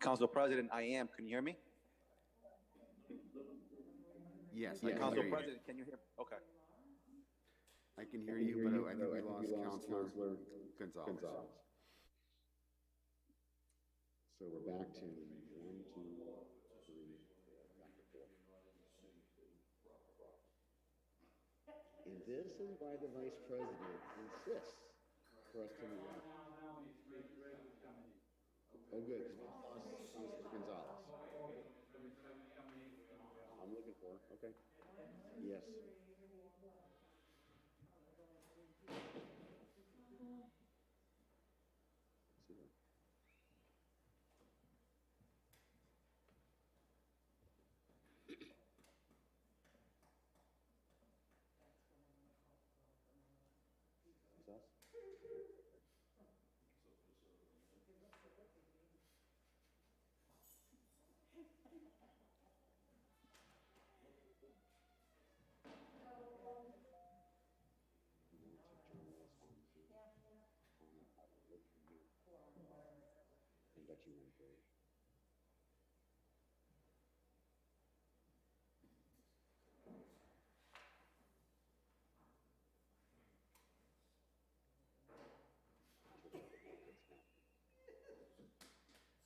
Council President, I am. Can you hear me? Yes, I can Council hear you. President, can you hear? Okay. I can hear you, but I think we lost Councilor Gonzalez. So we're back to 1, 2, 3, back to 4. And this is why the Vice President insists for us to move on. Oh, good. Councilor Gonzalez. I'm looking for. Okay. Yes.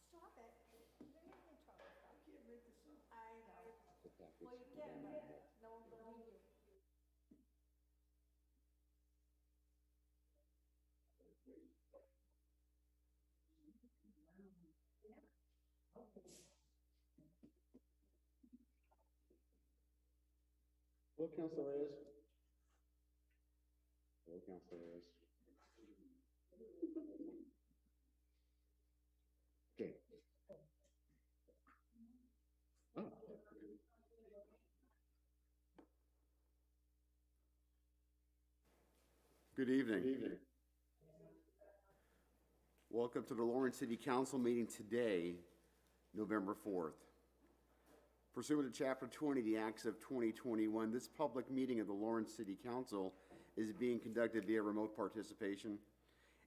Stop it. You're gonna get in trouble. I can't make this up. I know. Well, you can, but no one will believe you. Hello, Councilor Reyes. Hello, Councilor Reyes. Okay. Oh. Good evening. Good evening. Welcome to the Lawrence City Council meeting today, November 4th. Pursuant to Chapter 20 of the Acts of 2021, this public meeting of the Lawrence City Council is being conducted via remote participation.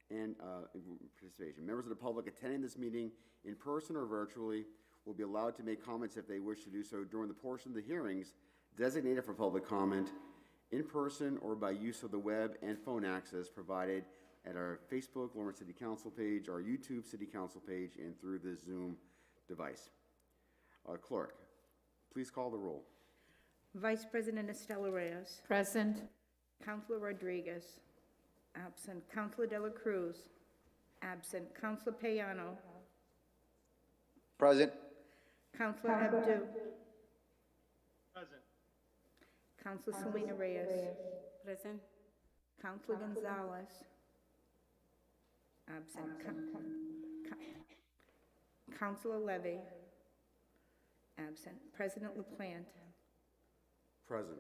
Members of the public attending this meeting in person or virtually will be allowed to make comments if they wish to do so during the portion of the hearings designated for public comment, in person or by use of the web and phone access provided at our Facebook Lawrence City Council page, our YouTube City Council page, and through the Zoom device. Clerk, please call the roll. Vice President Estela Reyes. Present. Councilor Rodriguez. Absent. Councilor De La Cruz. Absent. Councilor Payano. Present. Councilor Abdu. Present. Councilor Selena Reyes. Present. Councilor Gonzalez. Absent. Councilor Levy. Absent. President LaPlante. Present.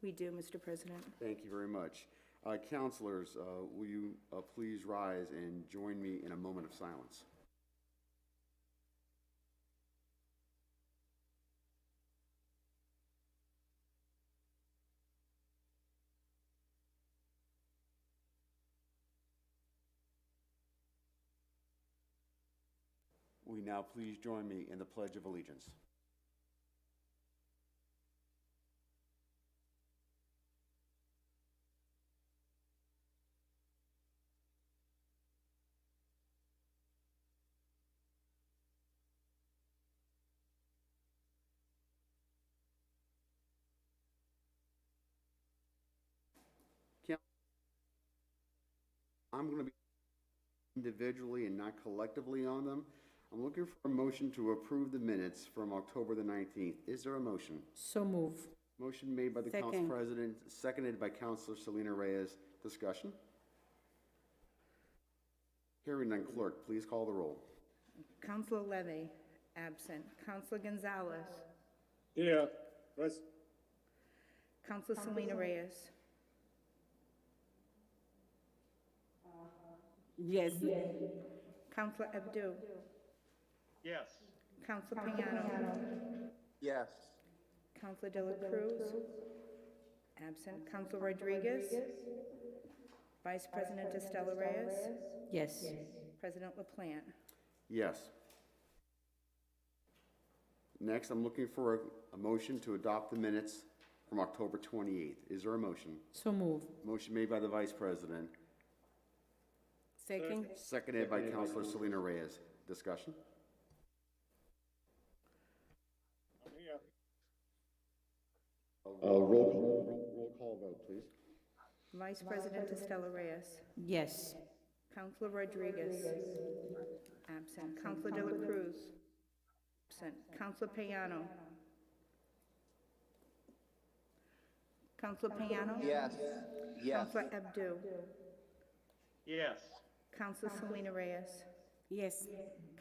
We do, Mr. President. Thank you very much. Councilors, will you please rise and join me in a moment of silence? Will you now please join me in the Pledge of Allegiance? I'm going to be individually and not collectively on them. I'm looking for a motion to approve the minutes from October the 19th. Is there a motion? So move. Motion made by the Council Second. President, seconded by Councilor Selena Reyes. Discussion? Hearing none, clerk, please call the roll. Councilor Levy. Absent. Councilor Gonzalez. Yeah. Present. Councilor Selena Reyes. Yes. Councilor Abdu. Yes. Councilor Payano. Yes. Councilor De La Cruz. Absent. Councilor Rodriguez. Vice President Estela Reyes, Yes. President LaPlante. Yes. Next, I'm looking for a motion to adopt the minutes from October 28th. Is there a motion? So move. Motion made by the Vice President, Second? seconded by Councilor Selena Reyes. Discussion? I'm here. Roll call vote, please. Vice President Estela Reyes, Yes. Councilor Rodriguez, absent. Councilor De La Cruz, absent. Councilor Payano. Councilor Payano? Yes. Yes. Councilor Abdu. Yes. Councilor Selena Reyes. Yes.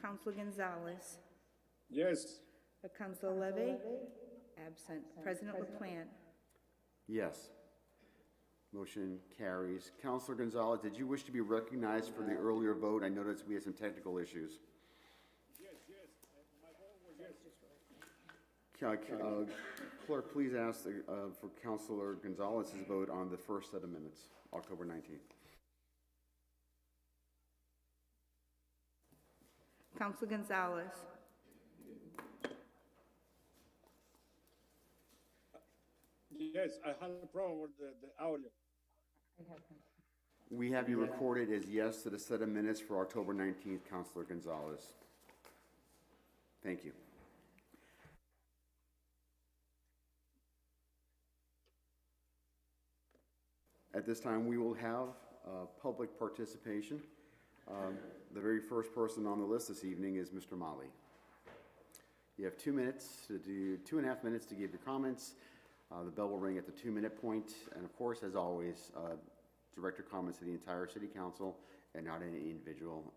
Councilor Gonzalez. Yes. Councilor Levy, absent. President LaPlante. Yes. Motion carries. Councilor Gonzalez, did you wish to be recognized for the earlier vote? I noticed we had some technical issues. Yes. My vote was yes. Clerk, please ask for Councilor Gonzalez's vote on the first set of minutes, October 19th. Councilor Gonzalez. Yes, I had a problem with the audio. We have you recorded as yes to the set of minutes for October 19th, Councilor Gonzalez. Thank you. At this time, we will have public participation. The very first person on the list this evening is Mr. Mali. You have 2 minutes to do, 2.5 minutes to give your comments. The bell will ring at the 2-minute point. And of course, as always, direct your comments to the entire city council and not any individual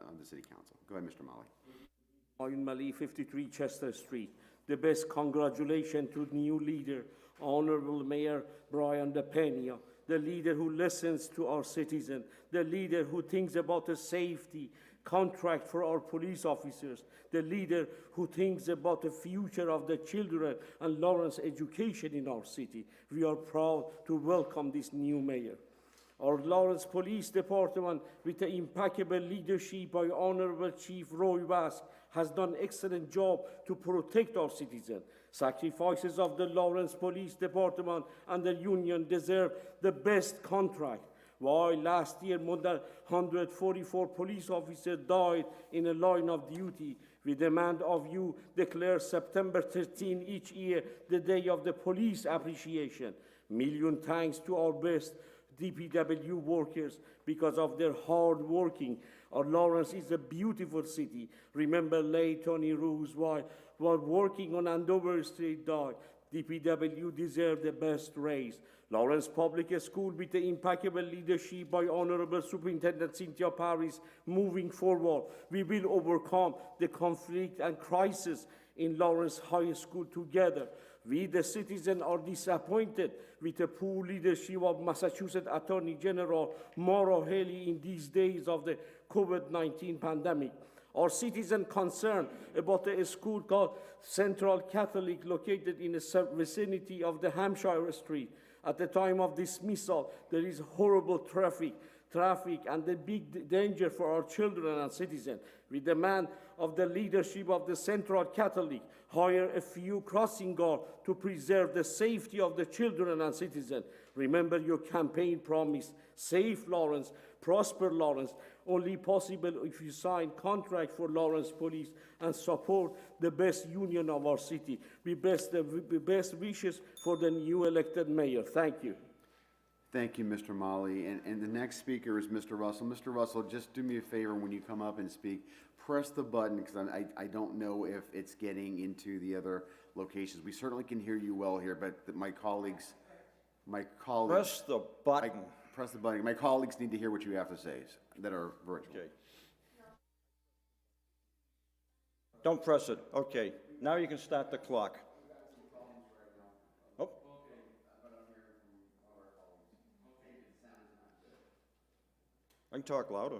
on the city council. Go ahead, Mr. Mali. Moyun Mali, 53 Chester Street. The best congratulations to new leader, Honorable Mayor Brian DePena, the leader who listens to our citizens, the leader who thinks about the safety, contract for our police officers, the leader who thinks about the future of the children and Lawrence education in our city. We are proud to welcome this new mayor. Our Lawrence Police Department, with the impeccable leadership by Honorable Chief Roy Bask, has done an excellent job to protect our citizens. Sacrifices of the Lawrence Police Department and the union deserve the best contract. While last year more than 144 police officers died in a line of duty, we demand of you declare September 13 each year the day of the police appreciation. Million thanks to our best DPW workers because of their hard working. Our Lawrence is a beautiful city. Remember late Tony Roos while working on Andover Street died. DPW deserve the best raise. Lawrence Public School, with the impeccable leadership by Honorable Superintendent Cynthia Paris, moving forward, we will overcome the conflict and crisis in Lawrence High School together. We, the citizens, are disappointed with the poor leadership of Massachusetts Attorney General Maura Haley in these days of the COVID-19 pandemic. Our citizens concerned about the school called Central Catholic located in the vicinity of the Hampshire Street. At the time of dismissal, there is horrible traffic and the big danger for our children and citizens. We demand of the leadership of the Central Catholic hire a few crossing guards to preserve the safety of the children and citizens. Remember your campaign promise, Safe Lawrence, Prosper Lawrence, only possible if you sign contract for Lawrence Police and support the best union of our city. We best wishes for the new elected mayor. Thank you. Thank you, Mr. Mali. And the next speaker is Mr. Russell. Mr. Russell, just do me a favor when you come up and speak. Press the button because I don't know if it's getting into the other locations. We certainly can hear you well here, but my colleagues. Press the button. Press the button. My colleagues need to hear what you have to say that are virtual. Okay. Don't press it. Okay. Now you can start the clock. Oh. I can talk louder.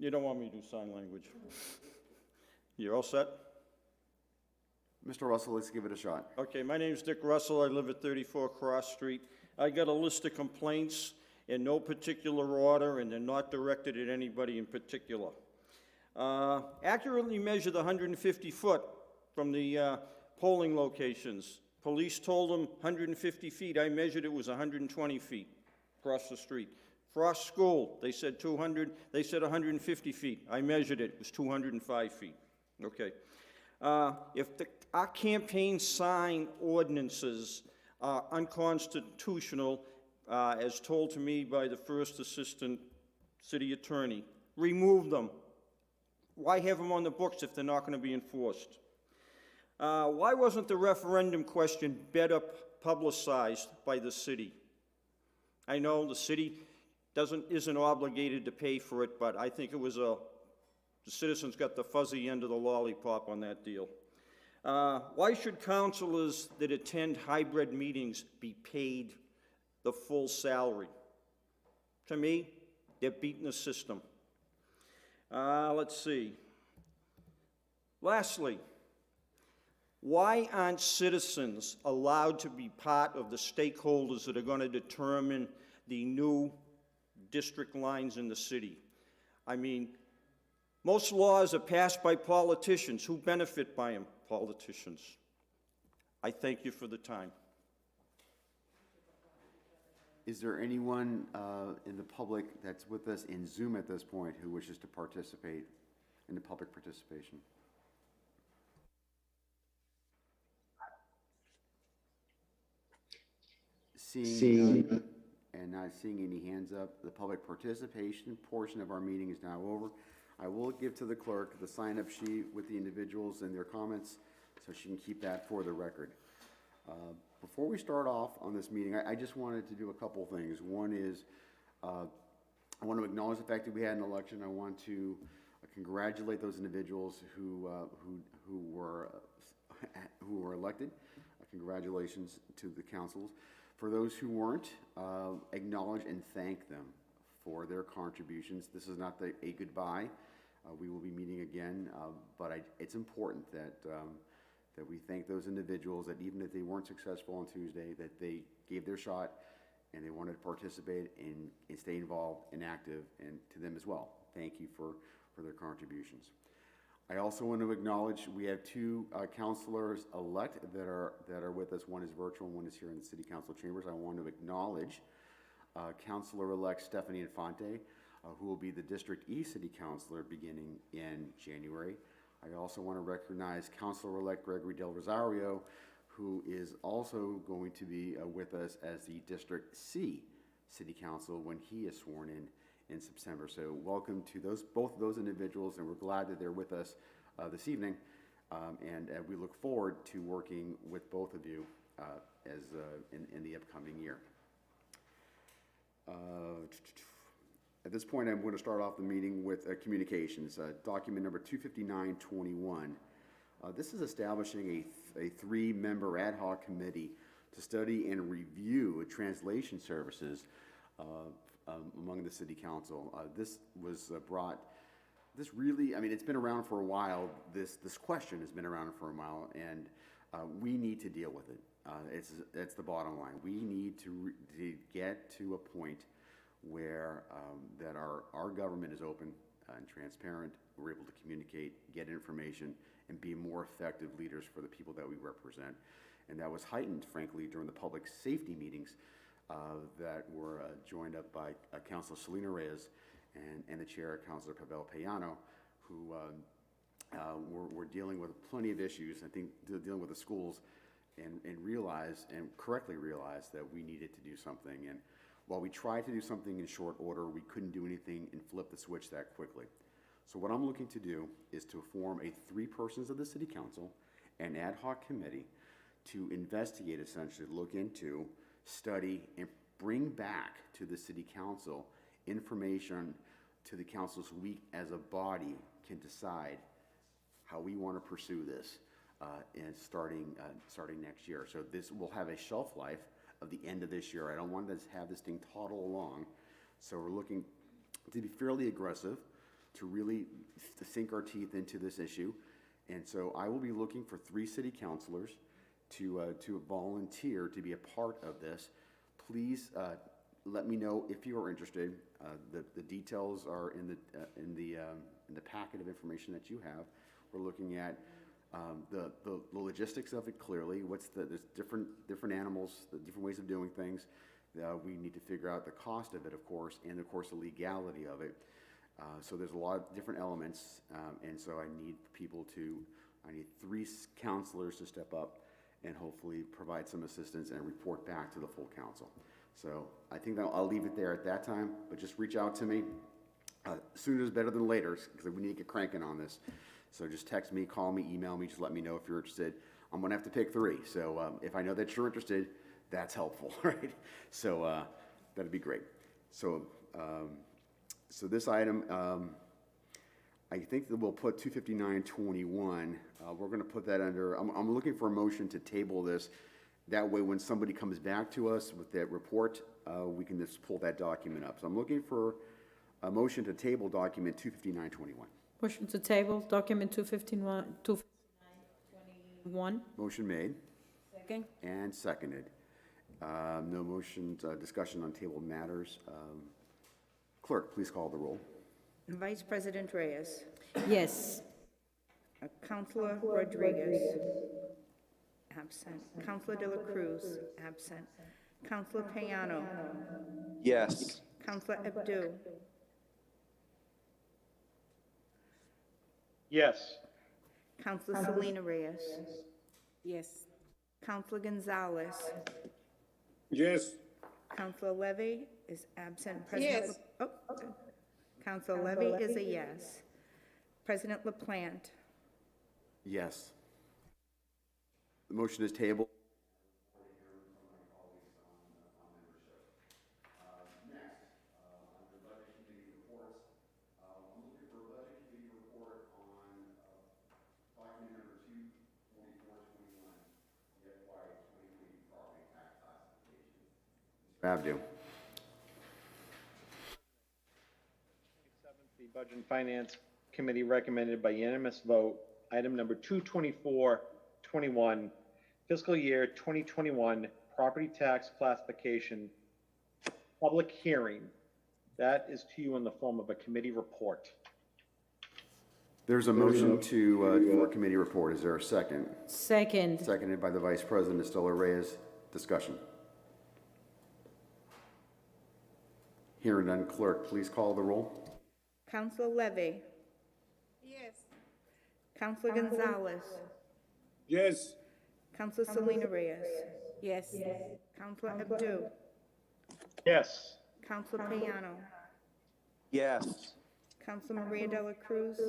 You don't want me to do sign language? You're all set? Mr. Russell, let's give it a shot. Okay, my name's Dick Russell. I live at 34 Cross Street. I got a list of complaints in no particular order, and they're not directed at anybody in particular. Accurately measured 150 foot from the polling locations. Police told them 150 feet. I measured it was 120 feet across the street. Frost School, they said 200, they said 150 feet. I measured it, it was 205 feet. Okay. If our campaign sign ordinances are unconstitutional, as told to me by the first assistant city attorney, remove them. Why have them on the books if they're not going to be enforced? Why wasn't the referendum question better publicized by the city? I know the city isn't obligated to pay for it, but I think it was the citizens got the fuzzy end of the lollipop on that deal. Why should councilors that attend hybrid meetings be paid the full salary? To me, they're beating the system. Let's see. Lastly, why aren't citizens allowed to be part of the stakeholders that are going to determine the new district lines in the city? I mean, most laws are passed by politicians. Who benefit by them? Politicians. I thank you for the time. Is there anyone in the public that's with us in Zoom at this point who wishes to participate in the public participation? Seeing none and not seeing any hands up, the public participation portion of our meeting is now over. I will give to the clerk the sign-up sheet with the individuals and their comments, so she can keep that for the record. Before we start off on this meeting, I just wanted to do a couple things. One is, I want to acknowledge the fact that we had an election. I want to congratulate those individuals who were elected. Congratulations to the councils. For those who weren't, acknowledge and thank them for their contributions. This is not a goodbye. We will be meeting again, but it's important that that we thank those individuals that even if they weren't successful on Tuesday, that they gave their shot and they wanted to participate and stay involved and active, and to them as well. Thank you for their contributions. I also want to acknowledge we have two councilors-elect that are with us. One is virtual, and one is here in the City Council chambers. I want to acknowledge Councilor-elect Stephanie Infante, who will be the District E City Councilor beginning in January. I also want to recognize Councilor-elect Gregory Del Rosario, who is also going to be with us as the District C City Council when he is sworn in September. So welcome to both of those individuals, and we're glad that they're with us this evening, and we look forward to working with both of you in the upcoming year. At this point, I'm going to start off the meeting with communications. Document number 25921. This is establishing a three-member ad hoc committee to study and review translation services among the City Council. This was it's been around for a while. This question has been around for a while, and we need to deal with it. It's the bottom line. We need to get to a point where that our government is open and transparent. We're able to communicate, get information, and be more effective leaders for the people that we represent. And that was heightened, frankly, during the public safety meetings that were joined up by Councilor Selena Reyes and the chair, Councilor Pavel Payano, who were dealing with plenty of issues, I think dealing with the schools, and correctly realized that we needed to do something. And while we tried to do something in short order, we couldn't do anything and flip the switch that quickly. So what I'm looking to do is to form a 3 persons of the City Council, an ad hoc committee, to investigate, essentially, look into, study, and bring back to the City Council information to the council so we as a body can decide how we want to pursue this and starting next year. So this will have a shelf life of the end of this year. I don't want to have this thing toddle along. So we're looking to be fairly aggressive. to really sink our teeth into this issue. And so I will be looking for 3 city councilors to volunteer to be a part of this. Please let me know if you are interested. The details are in the packet of information that you have. We're looking at the logistics of it clearly. There's different animals, the different ways of doing things. We need to figure out the cost of it, of course, and of course the legality of it. So there's a lot of different elements, and so I need 3 counselors to step up and hopefully provide some assistance and report back to the full council. So I think that I'll leave it there at that time, but just reach out to me. Sooner is better than later, because we need to get cranking on this. So just text me, call me, email me, just let me know if you're interested. I'm gonna have to pick 3, so if I know that you're interested, that's helpful, right? So that'd be great. So this item, I think that we'll put 25921. We're going to put that under, I'm looking for a motion to table this. That way, when somebody comes back to us with that report, we can just pull that document up. So I'm looking for a motion to table document 25921. Motion to table, document 25921. Motion made Second. and seconded. No motion, discussion on tabled matters. Clerk, please call the roll. Vice President Reyes. Yes. Councilor Rodriguez. Absent. Councilor De La Cruz. Absent. Councilor Payano. Yes. Councilor Abdu. Yes. Councilor Selena Reyes. Yes. Councilor Gonzalez. Yes. Councilor Levy is absent. President Councilor Levy is a yes. President LaPlante. Yes. The motion is tabled. Abdu. The Budget and Finance Committee recommended by unanimous vote, item number 22421, fiscal year 2021 property tax classification, public hearing. That is to you in the form of a committee report. There's a motion for a committee report. Is there a second? Second. Seconded by the Vice President, Estela Reyes. Discussion. Hearing none, clerk, please call the roll. Councilor Levy. Yes. Councilor Gonzalez. Yes. Councilor Selena Reyes. Yes. Councilor Abdu. Yes. Councilor Payano. Yes. Councilor Maria De La Cruz.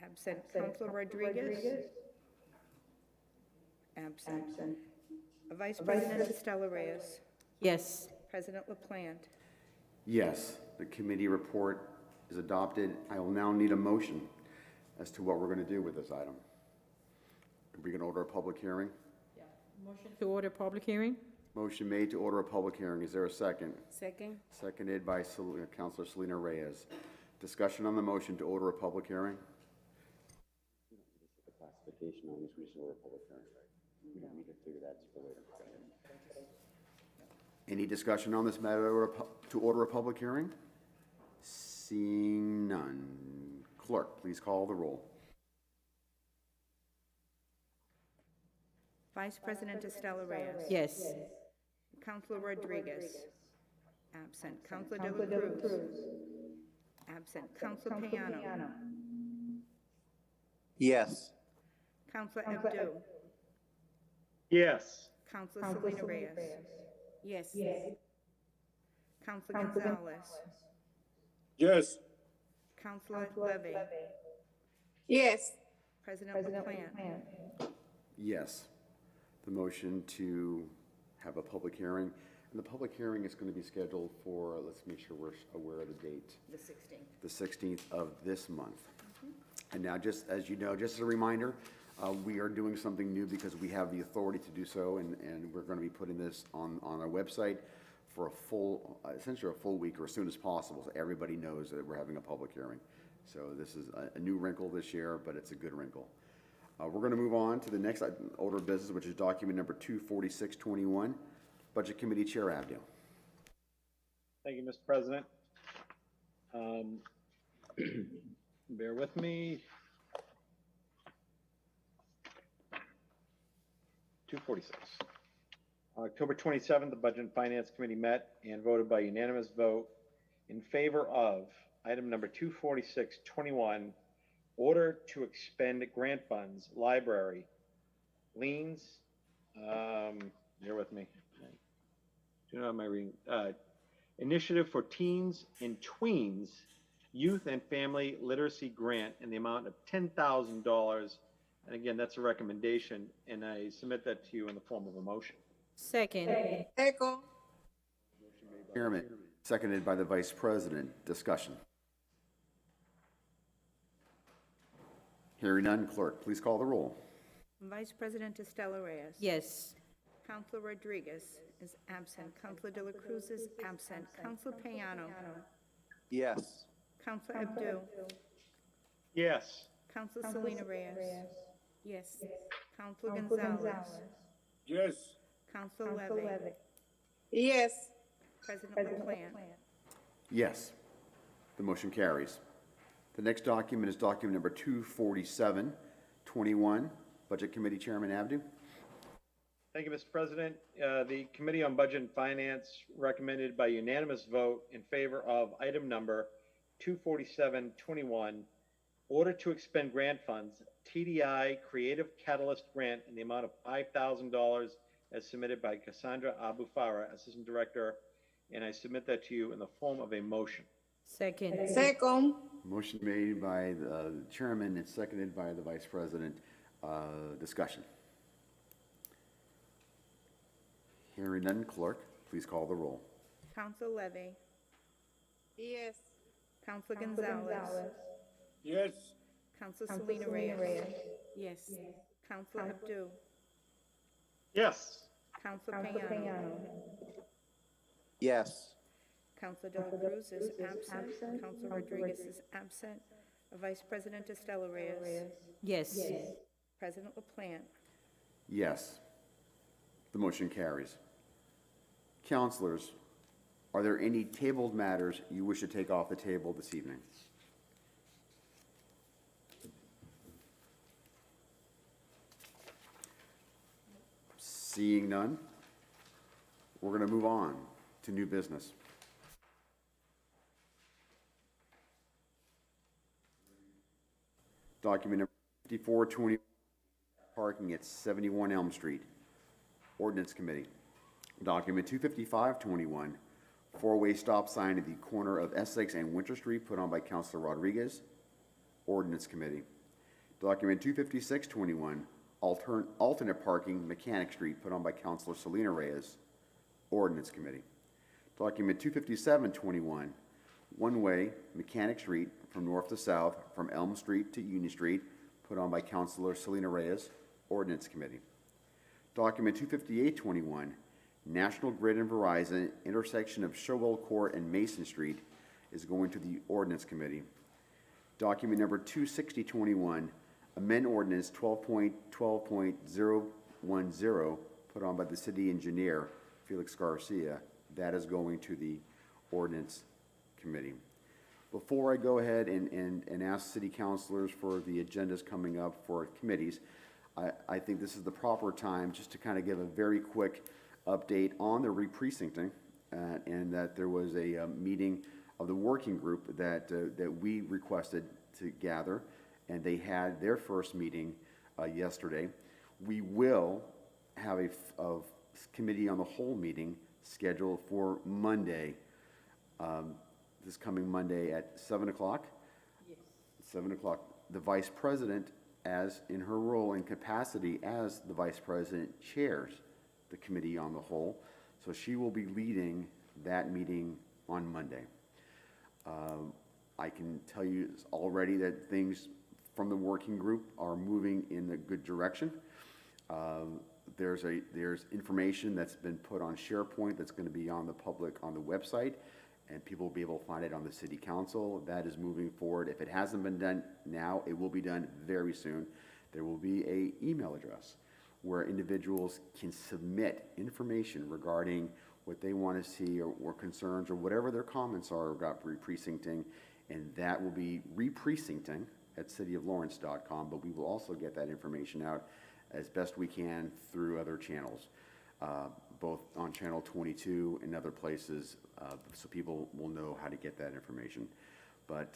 Absent. Councilor Rodriguez. Absent. Vice President Estela Reyes. Yes. President LaPlante. Yes, the committee report is adopted. I will now need a motion as to what we're going to do with this item. Are we going to order a public hearing? Motion to order public hearing? Motion made to order a public hearing. Is there a second? Second. Seconded by Councilor Selena Reyes. Discussion on the motion to order a public hearing? The classification on this, we just order a public hearing. We don't need to figure that for later. Any discussion on this matter to order a public hearing? Seeing none. Clerk, please call the roll. Vice President Estela Reyes. Yes. Councilor Rodriguez. Absent. Councilor De La Cruz. Absent. Councilor Payano. Yes. Councilor Abdu. Yes. Councilor Selena Reyes. Yes. Councilor Gonzalez. Yes. Councilor Levy. Yes. President LaPlante. Yes. The motion to have a public hearing. And the public hearing is going to be scheduled for, let's make sure we're aware of the date. The 16th. The 16th of this month. And now, just as you know, just as a reminder, we are doing something new because we have the authority to do so, and we're going to be putting this on our website for a full, essentially a full week or as soon as possible, so everybody knows that we're having a public hearing. So this is a new wrinkle this year, but it's a good wrinkle. We're going to move on to the next order of business, which is document number 24621, Budget Committee Chair Abdo. Thank you, Mr. President. Bear with me. 246. October 27th, the Budget and Finance Committee met and voted by unanimous vote in favor of item number 24621, order to expend grant funds, library, liens, bear with me. Do you know my reading? Initiative for Teens and Tweens Youth and Family Literacy Grant in the amount of $10,000. And again, that's a recommendation, and I submit that to you in the form of a motion. Second. Chairman, seconded by the Vice President. Discussion. Hearing none, clerk, please call the roll. Vice President Estela Reyes. Yes. Counselor Rodriguez is absent. Counselor De La Cruz is absent. Counselor Payano. Yes. Counselor Abdu. Yes. Counselor Selena Reyes. Yes. Counselor Gonzalez. Yes. Counselor Levy. Yes. President LaPlante. Yes. The motion carries. The next document is document number 24721, Budget Committee Chairman Abdu. Thank you, Mr. President. The Committee on Budget and Finance recommended by unanimous vote in favor of item number 24721, order to expend grant funds, TDI Creative Catalyst Grant in the amount of $5,000 as submitted by Cassandra Abu Farah, Assistant Director, and I submit that to you in the form of a motion. Second. Motion made by the Chairman and seconded by the Vice President. Discussion. Hearing none, clerk, please call the roll. Counselor Levy. Yes. Counselor Gonzalez. Yes. Counselor Selena Reyes. Yes. Counselor Abdu. Yes. Counselor Payano. Yes. Counselor De La Cruz is absent. Counselor Rodriguez is absent. Vice President Estela Reyes. Yes. President LaPlante. Yes. The motion carries. Councilors, are there any tabled matters you wish to take off the table this evening? Seeing none, we're going to move on to new business. Document number 5420, parking at 71 Elm Street. Ordinance Committee. Document 25521, four-way stop sign at the corner of Essex and Winter Street, put on by Councilor Rodriguez. Ordinance Committee. Document 25621, alternate parking Mechanic Street, put on by Councilor Selena Reyes. Ordinance Committee. Document 25721, one-way Mechanic Street from north to south from Elm Street to Union Street, put on by Councilor Selena Reyes. Ordinance Committee. Document 25821, National Grid and Verizon, intersection of Showell Court and Mason Street, is going to the Ordinance Committee. Document number 26021, amend ordinance 12.12.010, put on by the city engineer, Felix Garcia. That is going to the Ordinance Committee. Before I go ahead and ask city councilors for the agendas coming up for committees, I think this is the proper time just to kind of give a very quick update on the re-precincting, and that there was a meeting of the working group that we requested to gather, and they had their first meeting yesterday. We will have a committee on the whole meeting scheduled for Monday, this coming Monday at 7 o'clock. Yes. 7 o'clock. The Vice President, as in her role and capacity as the Vice President, chairs the committee on the whole. So she will be leading that meeting on Monday. I can tell you already that things from the working group are moving in a good direction. There's information that's been put on SharePoint that's going to be on the public on the website, and people will be able to find it on the city council. That is moving forward. If it hasn't been done now, it will be done very soon. There will be an email address where individuals can submit information regarding what they want to see or concerns or whatever their comments are about re-precincting, and that will be re-precincting at cityoflawrence.com, but we will also get that information out as best we can through other channels, both on Channel 22 and other places, so people will know how to get that information. But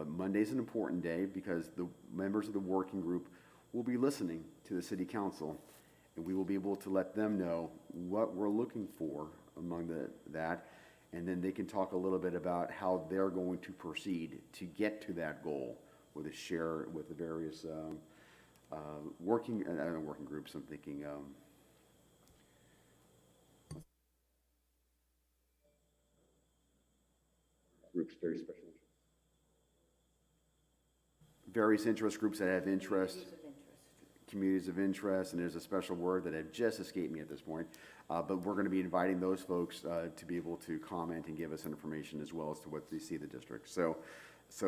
Monday's an important day because the members of the working group will be listening to the city council, and we will be able to let them know what we're looking for among that, and then they can talk a little bit about how they're going to proceed to get to that goal with the various working groups. I'm thinking groups, various interest groups that have interest. Communities of interest, and there's a special word that had just escaped me at this point, but we're going to be inviting those folks to be able to comment and give us information as well as to what they see the district. So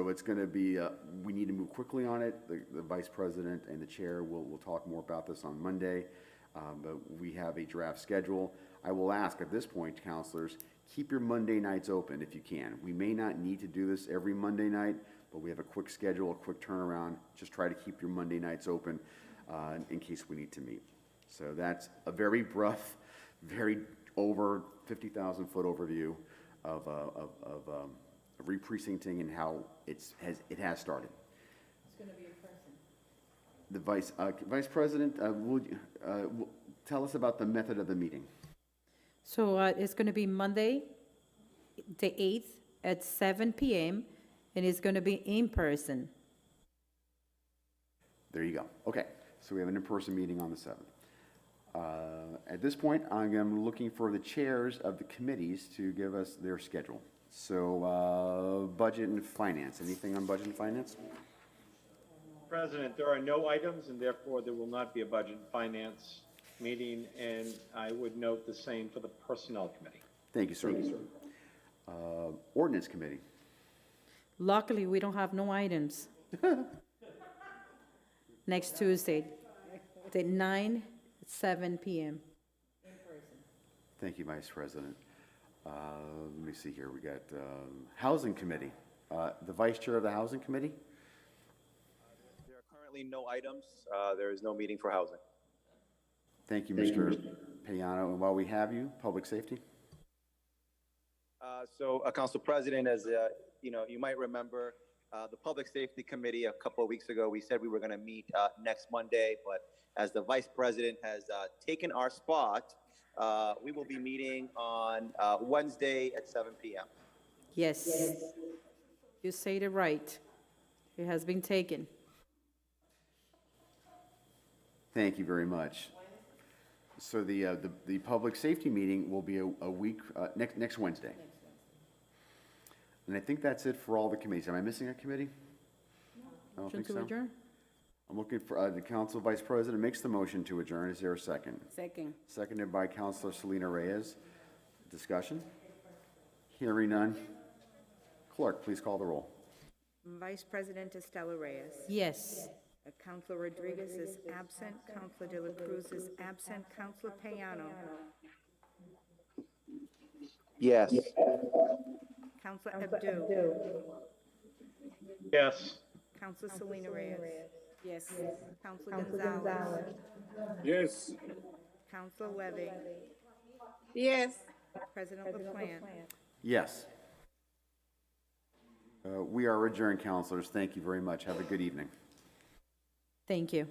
it's going to be, we need to move quickly on it. The vice president and the chair will talk more about this on Monday, but we have a draft schedule. I will ask at this point, councilors, keep your Monday nights open if you can. We may not need to do this every Monday night, but we have a quick schedule, a quick turnaround. Just try to keep your Monday nights open in case we need to meet. So that's a very rough, very over 50,000 foot overview of re-precincting and how it has started. It's going to be in person. The vice president, tell us about the method of the meeting. So it's going to be Monday, the 8th at 7 p.m., and it's going to be in person. There you go. Okay, so we have an in-person meeting on the 7th. At this point, I'm looking for the chairs of the committees to give us their schedule. So, budget and finance. Anything on budget and finance? President, there are no items, and therefore there will not be a budget and finance meeting, and I would note the same for the personnel committee. Thank you, sir. Ordinance committee. Luckily, we don't have no items. Next Tuesday, the 9, 7 p.m. Thank you, Vice President. Let me see here. We got Housing Committee. The Vice Chair of the Housing Committee? There are currently no items. There is no meeting for housing. Thank you, Mr. Payano. And while we have you, Public Safety? Council President, as you might remember, the Public Safety Committee a couple of weeks ago, we said we were going to meet next Monday, but as the Vice President has taken our spot, we will be meeting on Wednesday at 7 p.m. Yes. You said it right. It has been taken. Thank you very much. So the public safety meeting will be a week, next Wednesday. And I think that's it for all the committees. Am I missing a committee? I don't think so. Motion to adjourn? I'm looking for, the council vice president makes the motion to adjourn. Is there a second? Second. Seconded by Councilor Selena Reyes. Discussion? Hearing none. Clerk, please call the roll. Vice President Estela Reyes. Yes. Councilor Rodriguez is absent. Councilor De La Cruz is absent. Councilor Payano. Yes. Councilor Abdu. Yes. Councilor Selena Reyes. Yes. Councilor Gonzalez. Yes. Councilor Levy. Yes. President LaPlante. Yes. We are adjourned, councilors. Thank you very much. Have a good evening. Thank you.